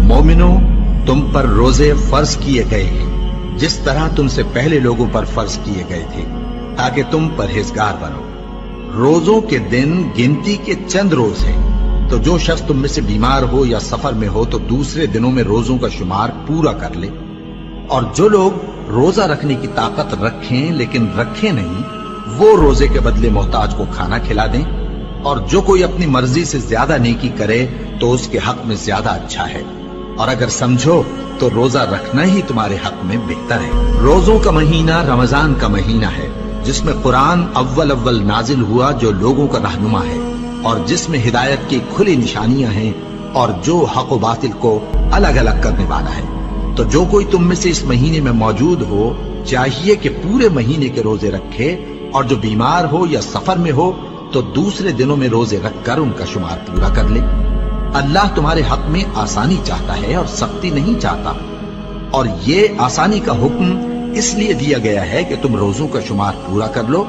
मोमिनो, तुम पर रोजे फर्ज किए गए हैं जिस तरह तुमसे पहले लोगों पर फर्ज किए गए थे, ताकि तुम परहेजगार बनो। रोजों के दिन गिनती के चंद रोज हैं, तो जो शख्स तुम में से बीमार हो या सफर में हो तो दूसरे दिनों में रोजों का शुमार पूरा कर ले। और जो लोग रोजा रखने की ताकत रखें लेकिन रखें नहीं, वो रोजे के बदले मोहताज को खाना खिला दें। और जो कोई अपनी मर्जी से ज्यादा नेकी करे तो उसके हक में ज्यादा अच्छा है। और अगर समझो तो रोजा रखना ही तुम्हारे हक में बेहतर है। रोजों का महीना रमजान का महीना है, जिसमें कुरान अव्वल नाजिल हुआ, जो लोगों का रहनुमा है और जिसमें हिदायत की खुली निशानियां हैं और जो हक व बातिल को अलग अलग करने वाला है। तो जो कोई तुम में से इस महीने में मौजूद हो, चाहिए कि पूरे महीने के रोजे रखे, और जो बीमार हो या सफर में हो तो दूसरे दिनों में रोजे रखकर उनका शुमार पूरा कर ले। अल्लाह तुम्हारे हक में आसानी चाहता है और सख्ती नहीं चाहता। और ये आसानी का हुक्म इसलिए दिया गया है कि तुम रोजों का शुमार पूरा कर लो,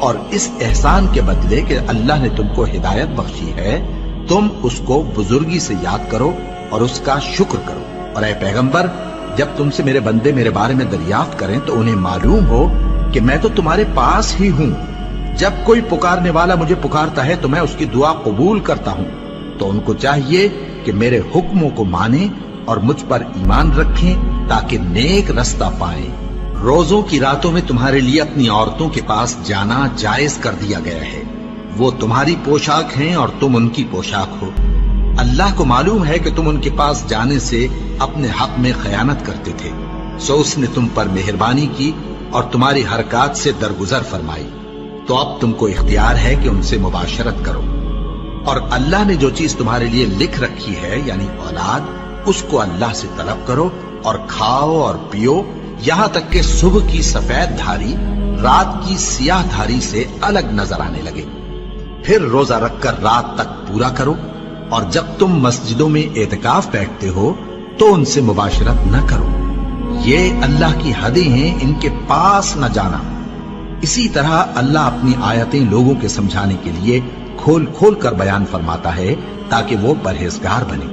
और इस एहसान के बदले कि अल्लाह ने तुमको हिदायत बख्शी है, तुम उसको बुजुर्गी से याद करो और उसका शुक्र करो। और ऐ पैगंबर, जब तुमसे मेरे बंदे मेरे बारे में दरियाफ्त करें तो उन्हें मालूम हो कि मैं तो तुम्हारे पास ही हूं। जब कोई पुकारने वाला मुझे पुकारता है तो मैं उसकी दुआ कबूल करता हूं। तो उनको चाहिए कि मेरे हुक्मों को माने और मुझ पर ईमान रखें, ताकि नेक रास्ता पाएं। रोजों की रातों में तुम्हारे लिए अपनी औरतों के पास जाना जायज कर दिया गया है। वो तुम्हारी पोशाक हैं और तुम उनकी पोशाक हो। अल्लाह को मालूम है कि तुम उनके पास जाने से अपने हक में खयानत करते थे, सो उसने तुम पर मेहरबानी की और तुम्हारी हरकत से दरगुजर फरमाई। तो अब तुमको इख्तियार है कि उनसे मुबाशरत करो। और अल्लाह ने जो चीज तुम्हारे लिए लिख रखी है, यानी औलाद, उसको अल्लाह से तलब करो और खाओ और पियो, यहां तक कि सुबह की सफेद धारी रात की सियाह धारी से अलग नजर आने लगे। फिर रोजा रखकर रात तक पूरा करो। और जब तुम मस्जिदों में एतकाफ बैठते हो तो उनसे मुबाशरत न करो। ये अल्लाह की हदें हैं, इनके पास न जाना। इसी तरह अल्लाह अपनी आयतें लोगों के समझाने के लिए खोल खोल कर बयान फरमाता है, ताकि वो परहेजगार बने।